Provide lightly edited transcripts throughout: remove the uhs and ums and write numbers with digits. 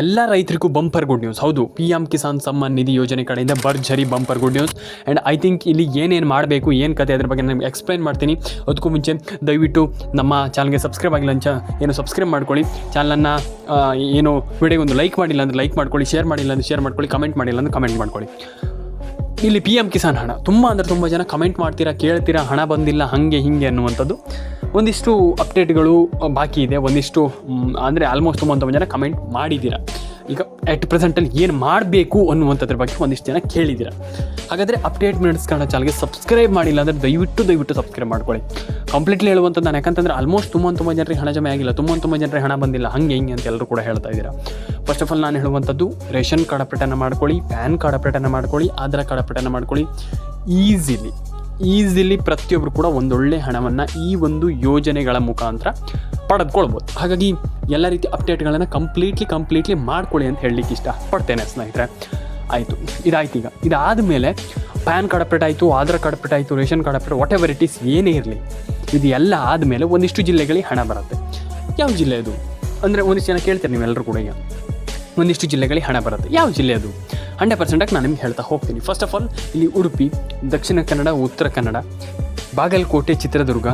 ಎಲ್ಲ ರೈತರಿಗೂ bumper good news. ಹೌದು, PM ಕಿಸಾನ್ ಸಮ್ಮಾನ್ ನಿಧಿ ಯೋಜನೆ ಕಡೆಯಿಂದ ಭರ್ಜರಿ bumper good news. And I think ಇಲ್ಲಿ ಏನೇನು ಮಾಡಬೇಕು, ಏನು ಕತೆ, ಅದ್ರ ಬಗ್ಗೆ ನಾನು ಎಕ್ಸ್ಪ್ಲೈನ್ ಮಾಡ್ತೀನಿ. ಅದಕ್ಕೂ ಮುಂಚೆ ದಯವಿಟ್ಟು ನಮ್ಮ ಚಾನಲ್ಗೆ ಸಬ್ಸ್ಕ್ರೈಬ್ ಆಗಿಲ್ಲ ಸಬ್ಸ್ಕ್ರೈಬ್ ಮಾಡ್ಕೊಳ್ಳಿ. ಚಾನಲನ್ನು ಏನು ವಿಡಿಯೋಗೆ ಒಂದು ಲೈಕ್ ಮಾಡಿಲ್ಲ ಅಂದರೆ ಲೈಕ್ ಮಾಡ್ಕೊಳ್ಳಿ, ಶೇರ್ ಮಾಡಿಲ್ಲ ಅಂದರೆ ಶೇರ್ ಮಾಡ್ಕೊಳ್ಳಿ, ಕಮೆಂಟ್ ಮಾಡಿಲ್ಲ ಅಂದರೆ ಕಮೆಂಟ್ ಮಾಡ್ಕೊಳ್ಳಿ. ಇಲ್ಲಿ PM ಕಿಸಾನ್ ಹಣ ತುಂಬ ಜನ ಕಮೆಂಟ್ ಮಾಡ್ತೀರಾ, ಕೇಳ್ತೀರಾ, ಹಣ ಬಂದಿಲ್ಲ ಹಾಗೆ ಹೀಗೆ ಅನ್ನುವಂಥದ್ದು. ಒಂದಿಷ್ಟು ಅಪ್ಡೇಟ್ಗಳು ಬಾಕಿ ಇದೆ, ಒಂದಿಷ್ಟು ಅಂದರೆ ಆಲ್ಮೋಸ್ಟ್ ತುಂಬ ಜನ ಕಮೆಂಟ್ ಮಾಡಿದ್ದೀರಾ. ಈಗ ಎಟ್ ಪ್ರೆಸೆಂಟಲ್ಲಿ ಏನು ಮಾಡಬೇಕು ಅನ್ನುವಂಥದ್ರ ಬಗ್ಗೆ ಒಂದಿಷ್ಟು ಜನ ಕೇಳಿದ್ದೀರಾ. ಹಾಗಾದರೆ ಅಪ್ಡೇಟ್ ಮಿನಿಟ್ಸ್ ಕನ್ನಡ ಚಾನಲ್ಗೆ ಸಬ್ಸ್ಕ್ರೈಬ್ ಮಾಡಿಲ್ಲ ಅಂದರೆ ದಯವಿಟ್ಟು ಸಬ್ಸ್ಕ್ರೈಬ್ ಮಾಡ್ಕೊಳ್ಳಿ. ಕಂಪ್ಲೀಟ್ಲಿ ಹೇಳುವಂಥದ್ದು ನಾನು, ಯಾಕಂತಂದರೆ ಆಲ್ಮೋಸ್ಟ್ ತುಂಬ ಜನರಿಗೆ ಹಣ ಜಮೆ ಆಗಿಲ್ಲ, ತುಂಬ ಜನರಿಗೆ ಹಣ ಬಂದಿಲ್ಲ, ಹಾಗೆ ಹಿಂಗೆ ಅಂತ ಎಲ್ಲರೂ ಕೂಡ ಹೇಳ್ತಾ ಇದ್ದೀರಾ. ಫಸ್ಟ್ ಆಫ್ ಆಲ್ ನಾನು ಹೇಳುವಂಥದ್ದು, ರೇಷನ್ ಕಾರ್ಡ್ ಅಪ್ಡೇಟನ್ನು ಮಾಡ್ಕೊಳ್ಳಿ, ಪ್ಯಾನ್ ಕಾರ್ಡ್ ಅಪ್ಡೇಟನ್ನು ಮಾಡ್ಕೊಳ್ಳಿ, ಆಧಾರ್ ಕಾರ್ಡ್ ಅಪ್ಡೇಟನ್ನು ಮಾಡ್ಕೊಳ್ಳಿ. ಈಸಿಲಿ ಪ್ರತಿಯೊಬ್ಬರು ಕೂಡ ಒಂದೊಳ್ಳೆ ಹಣವನ್ನು ಈ ಒಂದು ಯೋಜನೆಗಳ ಮುಖಾಂತರ ಪಡೆದುಕೊಳ್ಬೋದು. ಹಾಗಾಗಿ ಎಲ್ಲ ರೀತಿ ಅಪ್ಡೇಟ್ಗಳನ್ನು ಕಂಪ್ಲೀಟ್ಲಿ ಮಾಡ್ಕೊಳ್ಳಿ ಅಂತ ಹೇಳಲಿಕ್ಕೆ ಇಷ್ಟಪಡ್ತೇನೆ ಸ್ನೇಹಿತರೆ. ಆಯಿತು, ಇದಾಯ್ತು. ಈಗ ಇದಾದ ಮೇಲೆ ಪ್ಯಾನ್ ಕಾರ್ಡ್ ಅಪ್ಡೇಟ್ ಆಯಿತು, ಆಧಾರ್ ಕಾರ್ಡ್ ಅಪ್ಡೇಟ್ ಆಯಿತು, ration card update, what ever it is, ಏನೇ ಇರಲಿ, ಇದು ಎಲ್ಲ ಆದಮೇಲೆ ಒಂದಿಷ್ಟು ಜಿಲ್ಲೆಗಳಿಗೆ ಹಣ ಬರುತ್ತೆ. ಯಾವ ಜಿಲ್ಲೆ ಅದು ಅಂದರೆ ಒಂದಿಷ್ಟು ಜನ ಕೇಳ್ತೀರಿ ನೀವೆಲ್ಲರೂ ಕೂಡ. ಈಗ ಒಂದಿಷ್ಟು ಜಿಲ್ಲೆಗಳಿಗೆ ಹಣ ಬರುತ್ತೆ. ಯಾವ ಜಿಲ್ಲೆ ಅದು 100% ನಾನು ನಿಮ್ಗೆ ಹೇಳ್ತಾ ಹೋಗ್ತೀನಿ. ಫಸ್ಟ್ ಆಫ್ ಆಲ್ ಇಲ್ಲಿ ಉಡುಪಿ, ದಕ್ಷಿಣ ಕನ್ನಡ, ಉತ್ತರ ಕನ್ನಡ, ಬಾಗಲಕೋಟೆ, ಚಿತ್ರದುರ್ಗ,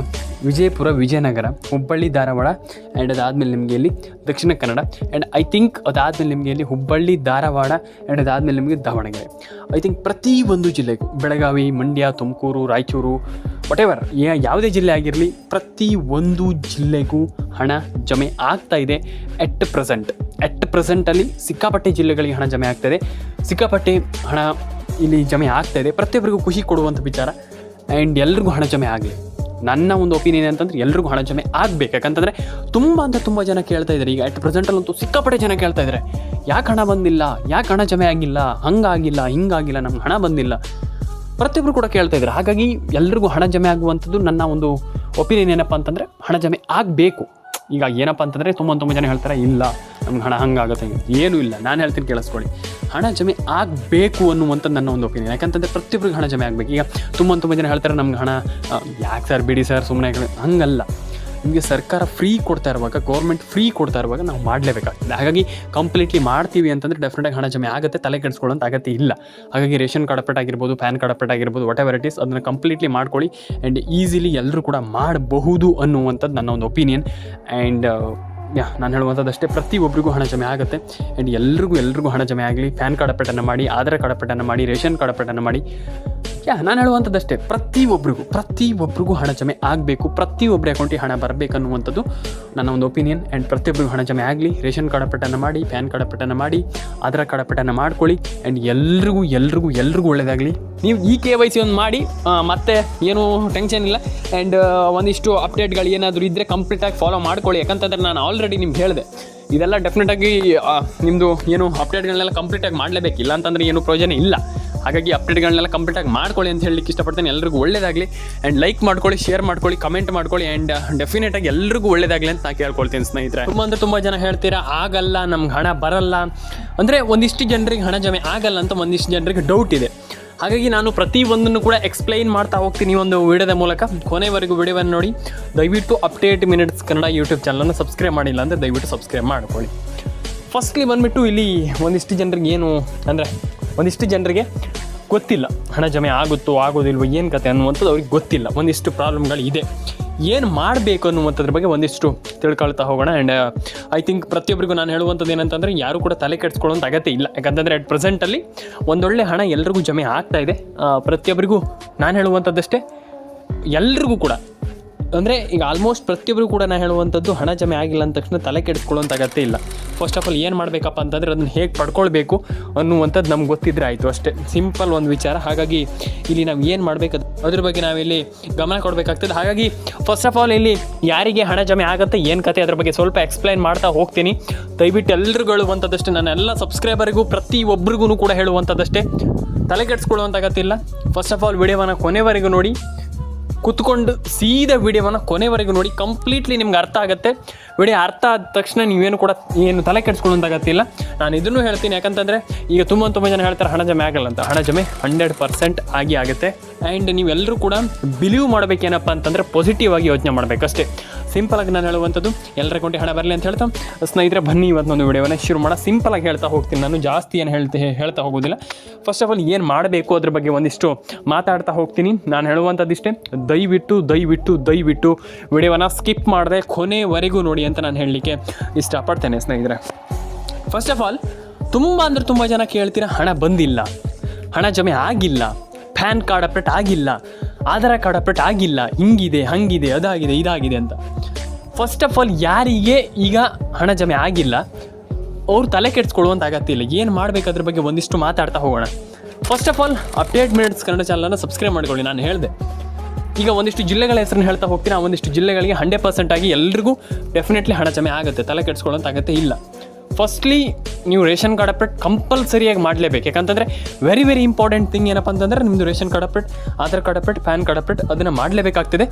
ವಿಜಯಪುರ, ವಿಜಯನಗರ, ಹುಬ್ಬಳ್ಳಿ, ಧಾರವಾಡ, ಆ್ಯಂಡ್ ಅದಾದಮೇಲೆ ನಿಮಗೆ ಇಲ್ಲಿ Dakshina Kannada, and I think ಅದಾದಮೇಲೆ ನಿಮಗೆ ಇಲ್ಲಿ ಹುಬ್ಬಳ್ಳಿ, ಧಾರವಾಡ, ಆ್ಯಂಡ್ ಅದಾದಮೇಲೆ ನಿಮಗೆ ದಾವಣಗೆರೆ. ಐ ಥಿಂಕ್ ಪ್ರತಿ ಒಂದು ಜಿಲ್ಲೆಗೂ, ಬೆಳಗಾವಿ, ಮಂಡ್ಯ, ತುಮಕೂರು, ರಾಯಚೂರು, ವಾಟೆವರ್ ಯಾವುದೇ ಜಿಲ್ಲೆ ಆಗಿರಲಿ, ಪ್ರತಿ ಒಂದು ಜಿಲ್ಲೆಗೂ ಹಣ ಜಮೆ ಆಗ್ತಾ ಇದೆ. ಎಟ್ ಪ್ರೆಸೆಂಟಲ್ಲಿ ಸಿಕ್ಕಾಪಟ್ಟೆ ಜಿಲ್ಲೆಗಳಿಗೆ ಹಣ ಜಮೆ ಆಗ್ತಾಯಿದೆ, ಸಿಕ್ಕಾಪಟ್ಟೆ ಹಣ ಇಲ್ಲಿ ಜಮೆ ಆಗ್ತಾಯಿದೆ. ಪ್ರತಿಯೊಬ್ಬರಿಗೂ ಖುಷಿ ಕೊಡುವಂಥ ವಿಚಾರ. ಆ್ಯಂಡ್ ಎಲ್ರಿಗೂ ಹಣ ಜಮೆ ಆಗಲಿ. ನನ್ನ ಒಂದು ಒಪಿನಿಯನ್ ಅಂತಂದರೆ ಎಲ್ರಿಗೂ ಹಣ ಜಮೆ ಆಗಬೇಕು. ಯಾಕಂತಂದರೆ ತುಂಬ ಜನ ಕೇಳ್ತಾ ಇದ್ದಾರೆ. ಈಗ ಎಟ್ ಪ್ರೆಸೆಂಟಲ್ಲಂತೂ ಸಿಕ್ಕಾಪಟ್ಟೆ ಜನ ಕೇಳ್ತಾ ಇದ್ದಾರೆ, ಯಾಕೆ ಹಣ ಬಂದಿಲ್ಲ, ಯಾಕೆ ಹಣ ಜಮೆ ಆಗಿಲ್ಲ, ಹಂಗಾಗಿಲ್ಲ, ಹಿಂಗಾಗಿಲ್ಲ, ನಮ್ಗೆ ಹಣ ಬಂದಿಲ್ಲ. ಪ್ರತಿಯೊಬ್ಬರು ಕೂಡ ಕೇಳ್ತಾ ಇದ್ದಾರೆ. ಹಾಗಾಗಿ ಎಲ್ರಿಗೂ ಹಣ ಜಮೆ ಆಗುವಂಥದ್ದು ನನ್ನ ಒಂದು ಒಪಿನಿಯನ್ ಏನಪ್ಪ ಅಂತಂದರೆ, ಹಣ ಜಮೆ ಆಗಬೇಕು. ಈಗ ಏನಪ್ಪ ಅಂತಂದರೆ ತುಂಬ ಜನ ಹೇಳ್ತಾರೆ, ಇಲ್ಲ ನಮ್ಗೆ ಹಣ ಹಂಗಾಗುತ್ತೆ, ಏನೂ ಇಲ್ಲ. ನಾನು ಹೇಳ್ತೀನಿ ಕೇಳಿಸ್ಕೊಳ್ಳಿ, ಹಣ ಜಮೆ ಆಗಬೇಕು ಅನ್ನುವಂಥದ್ದು ನನ್ನ ಒಂದು ಒಪಿನಿಯನ್. ಯಾಕಂತಂದರೆ ಪ್ರತಿಯೊಬ್ಬರಿಗೆ ಹಣ ಜಮೆ ಆಗಬೇಕು. ಈಗ ತುಂಬ ಜನ ಹೇಳ್ತಾರೆ, ನಮ್ಗೆ ಹಣ ಯಾಕೆ ಸರ್, ಬಿಡಿ ಸರ್, ಸುಮ್ಮನೆ. ಹಂಗಲ್ಲ, ನಿಮಗೆ ಸರ್ಕಾರ ಫ್ರೀ ಕೊಡ್ತಾ ಇರುವಾಗ, ಗೌರ್ಮೆಂಟ್ ಫ್ರೀ ಕೊಡ್ತಾ ಇರುವಾಗ ನಾವು ಮಾಡಲೇಬೇಕಾಗ್ತದೆ. ಹಾಗಾಗಿ ಕಂಪ್ಲೀಟ್ಲಿ ಮಾಡ್ತೀವಿ ಅಂತಂದರೆ ಡೆಫಿನೆಟಾಗಿ ಹಣ ಜಮೆ ಆಗುತ್ತೆ, ತಲೆ ಕೆಡಿಸ್ಕೊಳ್ಳೋಂಥ ಅಗತ್ಯ ಇಲ್ಲ. ಹಾಗಾಗಿ ರೇಷನ್ ಕಾರ್ಡ್ ಅಪ್ಡೇಟ್ ಆಗಿರ್ಬೋದು, ಪ್ಯಾನ್ ಕಾರ್ಡ್ ಅಪ್ಡೇಟ್ ಆಗಿರ್ಬೋದು, ವಾಟ್ ಎವರ್ ಇಟ್ ಈಸ್, ಅದನ್ನು ಕಂಪ್ಲೀಟ್ಲಿ ಮಾಡ್ಕೊಳ್ಳಿ. ಆ್ಯಂಡ್ ಈಸಿಲಿ ಎಲ್ಲರೂ ಕೂಡ ಮಾಡಬಹುದು ಅನ್ನುವಂಥದ್ದು ನನ್ನ ಒಂದು ಒಪಿನಿಯನ್. ಆ್ಯಂಡ್ ನಾನು ಹೇಳುವಂಥದ್ದಷ್ಟೇ, ಪ್ರತಿಯೊಬ್ಬರಿಗೂ ಹಣ ಜಮೆ ಆಗುತ್ತೆ. ಆ್ಯಂಡ್ ಎಲ್ರಿಗೂ ಹಣ ಜಮೆ ಆಗಲಿ. ಪ್ಯಾನ್ ಕಾರ್ಡ್ ಅಪ್ಡೇಟನ್ನು ಮಾಡಿ, ಆಧಾರ್ ಕಾರ್ಡ್ ಅಪ್ಡೇಟನ್ನು ಮಾಡಿ, ರೇಷನ್ ಕಾರ್ಡ್ ಅಪ್ಡೇಟನ್ನು ಮಾಡಿ. ನಾನು ಹೇಳುವಂಥದ್ದಷ್ಟೇ, ಪ್ರತಿಯೊಬ್ಬರಿಗೂ ಹಣ ಜಮೆ ಆಗಬೇಕು, ಪ್ರತಿಯೊಬ್ಬರ ಅಕೌಂಟಿಗೆ ಹಣ ಬರಬೇಕನ್ನುವಂಥದ್ದು ನನ್ನ ಒಂದು ಒಪಿನಿಯನ್. ಆ್ಯಂಡ್ ಪ್ರತಿಯೊಬ್ಬರಿಗೂ ಹಣ ಜಮೆ ಆಗಲಿ. ರೇಷನ್ ಕಾರ್ಡ್ ಅಪ್ಡೇಟನ್ನು ಮಾಡಿ, ಪ್ಯಾನ್ ಕಾರ್ಡ್ ಅಪ್ಡೇಟನ್ನು ಮಾಡಿ, ಆಧಾರ್ ಕಾರ್ಡ್ ಅಪ್ಡೇಟನ್ನು ಮಾಡ್ಕೊಳ್ಳಿ. ಆ್ಯಂಡ್ ಎಲ್ರಿಗೂ ಒಳ್ಳೆಯದಾಗಲಿ. ನೀವು ಈ KYC ಒಂದು ಮಾಡಿ, ಮತ್ತೆ ಏನೂ ಟೆನ್ಷನ್ ಇಲ್ಲ. ಆ್ಯಂಡ್ ಒಂದಿಷ್ಟು ಅಪ್ಡೇಟ್ಗಳು ಏನಾದರೂ ಇದ್ದರೆ ಕಂಪ್ಲೀಟಾಗಿ ಫಾಲೋ ಮಾಡ್ಕೊಳ್ಳಿ. ಯಾಕಂತಂದರೆ ನಾನು ಆಲ್ರೆಡಿ ನಿಮ್ಗೆ ಹೇಳಿದೆ, ಇದೆಲ್ಲ ಡೆಫಿನೆಟಾಗಿ ನಿಮ್ಮದು ಏನು ಅಪ್ಡೇಟ್ಗಳನ್ನೆಲ್ಲ ಕಂಪ್ಲೀಟಾಗಿ ಮಾಡಲೇಬೇಕಿಲ್ಲ ಅಂತಂದರೆ ಏನು ಪ್ರಯೋಜನ ಇಲ್ಲ. ಹಾಗಾಗಿ ಅಪ್ಡೇಟ್ಗಳನ್ನೆಲ್ಲ ಕಂಪ್ಲೀಟಾಗಿ ಮಾಡ್ಕೊಳ್ಳಿ ಅಂತ ಹೇಳಲಿಕ್ಕೆ ಇಷ್ಟಪಡ್ತೇನೆ. ಎಲ್ರಿಗೂ ಒಳ್ಳೆಯದಾಗಲಿ. ಆ್ಯಂಡ್ ಲೈಕ್ ಮಾಡ್ಕೊಳ್ಳಿ, ಶೇರ್ ಮಾಡ್ಕೊಳ್ಳಿ, ಕಮೆಂಟ್ ಮಾಡ್ಕೊಳ್ಳಿ. ಆ್ಯಂಡ್ ಡೆಫಿನೆಟಾಗಿ ಎಲ್ರಿಗೂ ಒಳ್ಳೆಯದಾಗಲಿ ಅಂತ ನಾನು ಕೇಳ್ಕೊಳ್ತೀನಿ ಸ್ನೇಹಿತರೆ. ತುಂಬ ಜನ ಹೇಳ್ತೀರಾ, ಆಗಲ್ಲ, ನಮ್ಗೆ ಹಣ ಬರಲ್ಲ ಅಂದರೆ, ಒಂದಿಷ್ಟು ಜನರಿಗೆ ಹಣ ಜಮೆ ಆಗಲ್ಲ ಅಂತ ಒಂದಿಷ್ಟು ಜನರಿಗೆ ಡೌಟ್ ಇದೆ. ಹಾಗಾಗಿ ನಾನು ಪ್ರತಿಯೊಂದನ್ನು ಕೂಡ ಎಕ್ಸ್ಪ್ಲೈನ್ ಮಾಡ್ತಾ ಹೋಗ್ತೀನಿ ಒಂದು ವಿಡಿಯೋದ ಮೂಲಕ. ಕೊನೆವರೆಗೂ ವಿಡಿಯೋವನ್ನು ನೋಡಿ. ದಯವಿಟ್ಟು ಅಪ್ಡೇಟ್ ಮಿನಿಟ್ಸ್ ಕನ್ನಡ ಯೂಟ್ಯೂಬ್ ಚಾನಲನ್ನು ಸಬ್ಸ್ಕ್ರೈಬ್ ಮಾಡಿಲ್ಲ ಅಂದರೆ ದಯವಿಟ್ಟು ಸಬ್ಸ್ಕ್ರೈಬ್ ಮಾಡ್ಕೊಳ್ಳಿ. ಫಸ್ಟ್ಲಿ ಬಂದುಬಿಟ್ಟು ಇಲ್ಲಿ ಒಂದಿಷ್ಟು ಜನರಿಗೆ ಗೊತ್ತಿಲ್ಲ, ಹಣ ಜಮೆ ಆಗೋದಿಲ್ವೋ, ಏನು ಕತೆ ಅನ್ನುವಂಥದ್ದು ಅವ್ರಿಗೆ ಗೊತ್ತಿಲ್ಲ. ಒಂದಿಷ್ಟು ಪ್ರಾಬ್ಲಮ್ಗಳು ಇದೆ. ಏನು ಮಾಡಬೇಕು ಅನ್ನುವಂಥದ್ರ ಬಗ್ಗೆ ಒಂದಿಷ್ಟು ತಿಳ್ಕೊಳ್ತಾ ಹೋಗೋಣ. ಆ್ಯಂಡ್ ಐ ಥಿಂಕ್ ಪ್ರತಿಯೊಬ್ಬರಿಗೂ ನಾನು ಹೇಳುವಂಥದ್ದು ಏನಂತಂದರೆ, ಯಾರು ಕೂಡ ತಲೆ ಕೆಡಿಸ್ಕೊಳ್ಳೋಂಥ ಅಗತ್ಯ ಇಲ್ಲ. ಯಾಕಂತಂದರೆ ಅಟ್ ಪ್ರೆಸೆಂಟಲ್ಲಿ ಒಂದೊಳ್ಳೆ ಹಣ ಎಲ್ರಿಗೂ ಜಮೆ ಆಗ್ತಾ ಇದೆ. ಪ್ರತಿಯೊಬ್ಬರಿಗೂ ನಾನು ಹೇಳುವಂಥದ್ದಷ್ಟೇ, ಎಲ್ರಿಗೂ ಕೂಡ ಅಂದರೆ ಈಗ ಆಲ್ಮೋಸ್ಟ್ ಪ್ರತಿಯೊಬ್ಬರು ಕೂಡ ನಾನು ಹೇಳುವಂಥದ್ದು, ಹಣ ಜಮೆ ಆಗಿಲ್ಲ ಅಂದ ತಕ್ಷಣ ತಲೆ ಕೆಡಿಸ್ಕೊಳ್ಳೋಂಥ ಅಗತ್ಯ ಇಲ್ಲ. ಫಸ್ಟ್ ಆಫ್ ಆಲ್ ಏನು ಮಾಡಬೇಕಪ್ಪ ಅಂತಂದರೆ, ಅದನ್ನು ಹೇಗೆ ಪಡ್ಕೊಳ್ಬೇಕು ಅನ್ನುವಂಥದ್ದು ನಮ್ಗೆ ಗೊತ್ತಿದ್ರೆ ಆಯಿತು, ಅಷ್ಟೇ. ಸಿಂಪಲ್ ಒಂದು ವಿಚಾರ. ಹಾಗಾಗಿ ಇಲ್ಲಿ ನಾವು ಏನು ಮಾಡಬೇಕು ಅದ್ರ ಬಗ್ಗೆ ನಾವಿಲ್ಲಿ ಗಮನ ಕೊಡಬೇಕಾಗ್ತದೆ. ಹಾಗಾಗಿ ಫಸ್ಟ್ ಆಫ್ ಆಲ್ ಇಲ್ಲಿ ಯಾರಿಗೆ ಹಣ ಜಮೆ ಆಗುತ್ತೆ, ಏನು ಕತೆ, ಅದ್ರ ಬಗ್ಗೆ ಸ್ವಲ್ಪ ಎಕ್ಸ್ಪ್ಲೈನ್ ಮಾಡ್ತಾ ಹೋಗ್ತೀನಿ. ದಯವಿಟ್ಟು ಎಲ್ರಿಗೂ ಹೇಳುವಂಥದ್ದಷ್ಟೇ, ನನ್ನ ಎಲ್ಲ ಸಬ್ಸ್ಕ್ರೈಬರಿಗೂ ಪ್ರತಿಯೊಬ್ಬರಿಗೂ ಕೂಡ ಹೇಳುವಂಥದ್ದಷ್ಟೇ, ತಲೆ ಕೆಡಿಸ್ಕೊಳ್ಳುವಂಥ ಅಗತ್ಯ ಇಲ್ಲ. ಫಸ್ಟ್ ಆಫ್ ಆಲ್ ವಿಡಿಯೋವನ್ನು ಕೊನೆವರೆಗೂ ನೋಡಿ, ಕುತ್ಕೊಂಡು ಸೀದಾ ವಿಡಿಯೋವನ್ನು ಕೊನೆವರೆಗೂ ನೋಡಿ. ಕಂಪ್ಲೀಟ್ಲಿ ನಿಮ್ಗೆ ಅರ್ಥ ಆಗುತ್ತೆ. ವಿಡಿಯೋ ಅರ್ಥ ಆದ ತಕ್ಷಣ ನೀವೇನು ಕೂಡ ಏನು ತಲೆ ಕೆಡಿಸ್ಕೊಳ್ಳೋಂತಾಗತ್ತಿಲ್ಲ. ನಾನು ಇದನ್ನು ಹೇಳ್ತೀನಿ, ಯಾಕಂತಂದರೆ ಈಗ ತುಂಬ ಜನ ಹೇಳ್ತಾರೆ ಹಣ ಜಮೆ ಆಗಲ್ಲ ಅಂತ. ಹಣ ಜಮೆ 100% ಆಗುತ್ತೆ. ಆ್ಯಂಡ್ ನೀವೆಲ್ಲರೂ ಕೂಡ ಬಿಲೀವ್ ಮಾಡಬೇಕೇನಪ್ಪ ಅಂತಂದರೆ, ಪಾಸಿಟಿವ್ ಆಗಿ ಯೋಚನೆ ಮಾಡಬೇಕಷ್ಟೇ. ಸಿಂಪಲಾಗಿ ನಾನು ಹೇಳುವಂಥದ್ದು ಎಲ್ಲರ ಅಕೌಂಟಿಗೆ ಹಣ ಬರಲಿ ಅಂತ ಹೇಳ್ತಾ ಸ್ನೇಹಿತರೆ ಬನ್ನಿ ಇವತ್ತೊಂದು ವಿಡಿಯೋನ ಶುರು ಮಾಡೋಣ. ಸಿಂಪಲಾಗಿ ಹೇಳ್ತಾ ಹೋಗ್ತೀನಿ, ನಾನು ಜಾಸ್ತಿ ಏನು ಹೇಳ್ತಾ ಹೋಗೋದಿಲ್ಲ. ಫಸ್ಟ್ ಆಫ್ ಆಲ್ ಏನು ಮಾಡಬೇಕು ಅದ್ರ ಬಗ್ಗೆ ಒಂದಿಷ್ಟು ಮಾತಾಡ್ತಾ ಹೋಗ್ತೀನಿ. ನಾನು ಹೇಳುವಂಥದ್ದಿಷ್ಟೇ, ದಯವಿಟ್ಟು ವಿಡಿಯೋನ ಸ್ಕಿಪ್ ಮಾಡದೆ ಕೊನೆವರೆಗೂ ನೋಡಿ ಅಂತ ನಾನು ಹೇಳಲಿಕ್ಕೆ ಇಷ್ಟಪಡ್ತೇನೆ ಸ್ನೇಹಿತರೆ. ಫಸ್ಟ್ ಆಫ್ ಆಲ್ ತುಂಬ ಜನ ಕೇಳ್ತೀರಾ, ಹಣ ಬಂದಿಲ್ಲ, ಹಣ ಜಮೆ ಆಗಿಲ್ಲ, ಪ್ಯಾನ್ ಕಾರ್ಡ್ ಅಪ್ಡೇಟ್ ಆಗಿಲ್ಲ, ಆಧಾರ್ ಕಾರ್ಡ್ ಅಪ್ಡೇಟ್ ಆಗಿಲ್ಲ, ಹಿಂಗಿದೆ ಹಂಗಿದೆ ಅದಾಗಿದೆ ಇದಾಗಿದೆ ಅಂತ. ಫಸ್ಟ್ ಆಫ್ ಆಲ್ ಯಾರಿಗೆ ಈಗ ಹಣ ಜಮೆ ಆಗಿಲ್ಲ ಅವ್ರು ತಲೆ ಕೆಡಿಸ್ಕೊಳ್ಳುವಂಥ ಅಗತ್ಯ ಇಲ್ಲ. ಏನು ಮಾಡಬೇಕಾದ್ರ ಬಗ್ಗೆ ಒಂದಿಷ್ಟು ಮಾತಾಡ್ತಾ ಹೋಗೋಣ. First of all update minutes Kannada ಚಾನಲನ್ನು ಸಬ್ಸ್ಕ್ರೈಬ್ ಮಾಡ್ಕೊಳ್ಳಿ. ನಾನು ಹೇಳಿದೆ ಈಗ ಒಂದಿಷ್ಟು ಜಿಲ್ಲೆಗಳ ಹೆಸರನ್ನು ಹೇಳ್ತಾ ಹೋಗ್ತೀನಿ. ಆ ಒಂದಿಷ್ಟು ಜಿಲ್ಲೆಗಳಿಗೆ 100% ಆಗಿ ಎಲ್ರಿಗೂ ಡೆಫಿನೆಟ್ಲಿ ಹಣ ಜಮೆ ಆಗುತ್ತೆ, ತಲೆ ಕೆಡಿಸ್ಕೊಳ್ಳೋಂಥ ಅಗತ್ಯ ಇಲ್ಲ. ಫಸ್ಟ್ಲಿ ನೀವು ರೇಷನ್ ಕಾರ್ಡ್ ಅಪ್ಡೇಟ್ ಕಂಪಲ್ಸರಿಯಾಗಿ ಮಾಡಲೇಬೇಕು. ಯಾಕಂತಂದರೆ ವೆರಿ ಇಂಪಾರ್ಟೆಂಟ್ ಥಿಂಗ್ ಏನಪ್ಪ ಅಂತಂದರೆ ನಿಮ್ಮದು ration card update, Aadhaar card update, PAN card update ಅದನ್ನು ಮಾಡಲೇಬೇಕಾಗ್ತದೆ.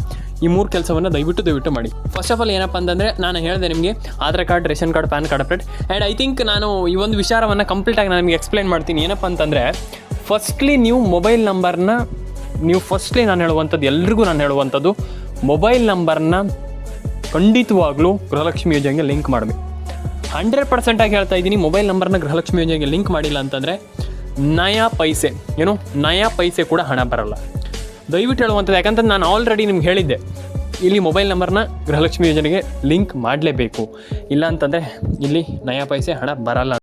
ಈ 3 ಕೆಲಸವನ್ನು ದಯವಿಟ್ಟು ಮಾಡಿ. ಫಸ್ಟ್ ಆಫ್ ಆಲ್ ಏನಪ್ಪ ಅಂತಂದರೆ ನಾನು ಹೇಳಿದೆ ನಿಮಗೆ Aadhaar card, ration card, PAN card update. And I think ನಾನು ಈ ಒಂದು ವಿಚಾರವನ್ನು ಕಂಪ್ಲೀಟಾಗಿ ನಾನು ನಿಮಗೆ ಎಕ್ಸ್ಪ್ಲೈನ್ ಮಾಡ್ತೀನಿ. ಏನಪ್ಪ ಅಂತಂದರೆ ಫಸ್ಟ್ಲಿ ನೀವು ಮೊಬೈಲ್ ನಂಬರ್ನ ನಾನು ಹೇಳುವಂಥದ್ದು ಎಲ್ರಿಗೂ ನಾನು ಹೇಳುವಂಥದ್ದು ಮೊಬೈಲ್ ನಂಬರ್ನ ಖಂಡಿತವಾಗ್ಲೂ ಗೃಹಲಕ್ಷ್ಮಿ ಯೋಜನೆಗೆ ಲಿಂಕ್ ಮಾಡಬೇಕು. 100% ಆಗಿ ಹೇಳ್ತಾ ಇದ್ದೀನಿ, ಮೊಬೈಲ್ ನಂಬರ್ನ ಗೃಹಲಕ್ಷ್ಮಿ ಯೋಜನೆಗೆ ಲಿಂಕ್ ಮಾಡಿಲ್ಲ ಅಂತಂದರೆ ನಯಾ ಪೈಸೆ ಕೂಡ ಹಣ ಬರಲ್ಲ. ದಯವಿಟ್ಟು ಹೇಳುವಂಥದ್ದು, ಯಾಕಂತಂದ್ರೆ ನಾನು ಆಲ್ರೆಡಿ ನಿಮ್ಗೆ ಹೇಳಿದ್ದೆ, ಇಲ್ಲಿ ಮೊಬೈಲ್ ನಂಬರ್ನ ಗೃಹಲಕ್ಷ್ಮಿ ಯೋಜನೆಗೆ ಲಿಂಕ್ ಮಾಡಲೇಬೇಕು, ಇಲ್ಲ ಅಂತಂದರೆ ಇಲ್ಲಿ ನಯಾ ಪೈಸೆ ಹಣ ಬರಲ್ಲ.